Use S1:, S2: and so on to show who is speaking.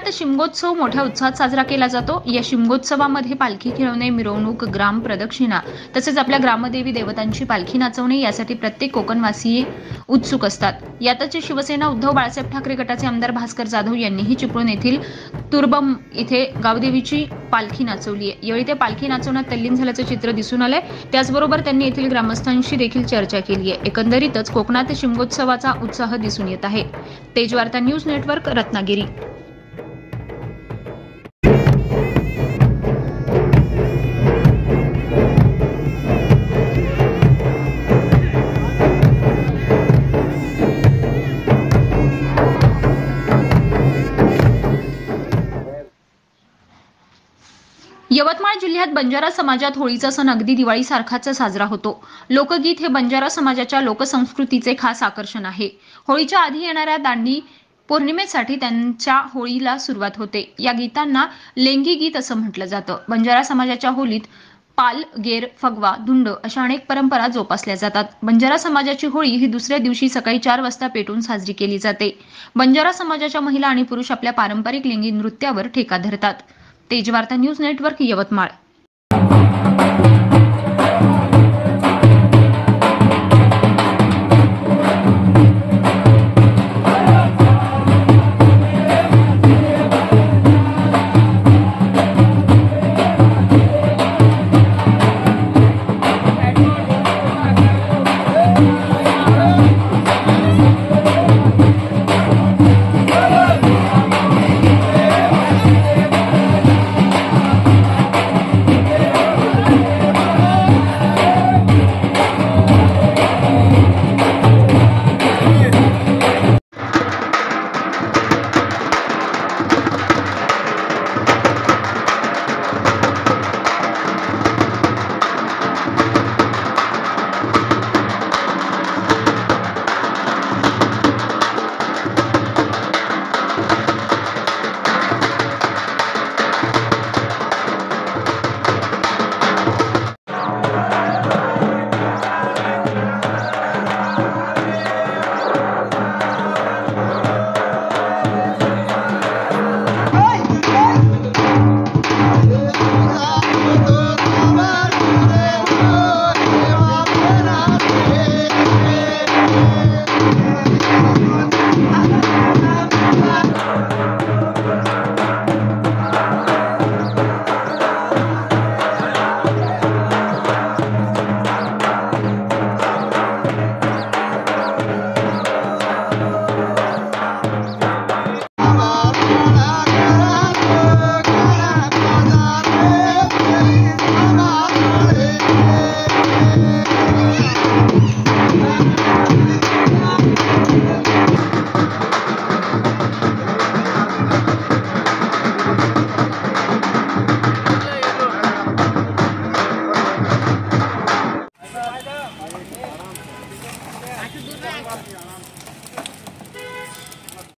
S1: कोकणात शिमगोत्सव मोठ्या उत्साहात साजरा केला जातो। या शिमगोत्सवामध्ये पालखी खेळवणे, मिरवणूक, ग्राम प्रदक्षिणा तसेच आपल्या ग्रामदेवी देवतांची पालखी नाचवणे यासाठी प्रत्येक कोकणवासीय उत्सुक असतात। यातच शिवसेना उद्धव बाळासाहेब ठाकरे गटाचे आमदार भास्कर जाधव यांनीही चिपळूण येथील तुर्बम इथे गावदेवीची पालखी नाचवली आहे। यावेळी ते पालखी नाचवण्यात तल्लीन झाल्याचे चित्र दिसून आले। त्याचबरोबर त्यांनी येथील ग्रामस्थांशी देखील चर्चा केली आहे। एकंदरीतच कोकणात शिमगोत्सवाचा उत्साह दिसून येत आहे। Tejvarta news network, Ratnagiri. यवतमाळ जिल्ह्यात बंजारा समाजात होळीचा सण अगदी दिवाळीसारखाच साजरा होतो। लोकगीत हे बंजारा समाजाच्या लोकसंस्कृतीचे खास आकर्षण आहे। होळीच्या आधी येणाऱ्या दांडी पौर्णिमेसाठी त्यांच्या होळीला सुरुवात होते। या गीतांना लेंगी गीत असं म्हटलं जातं। बंजारा समाजाच्या होळीत पाल, गेर, फगवा, धुंड अशा अनेक परंपरा जोपासल्या जातात। बंजारा समाजाची होळी ही दुसऱ्या दिवशी सकाळी 4 वाजता पेटून साजरी केली जाते। बंजारा समाजाच्या महिला आणि पुरुष आपल्या पारंपरिक लेंगी नृत्यावर ठेका धरतात। Tejvarta news network, Yavatmal.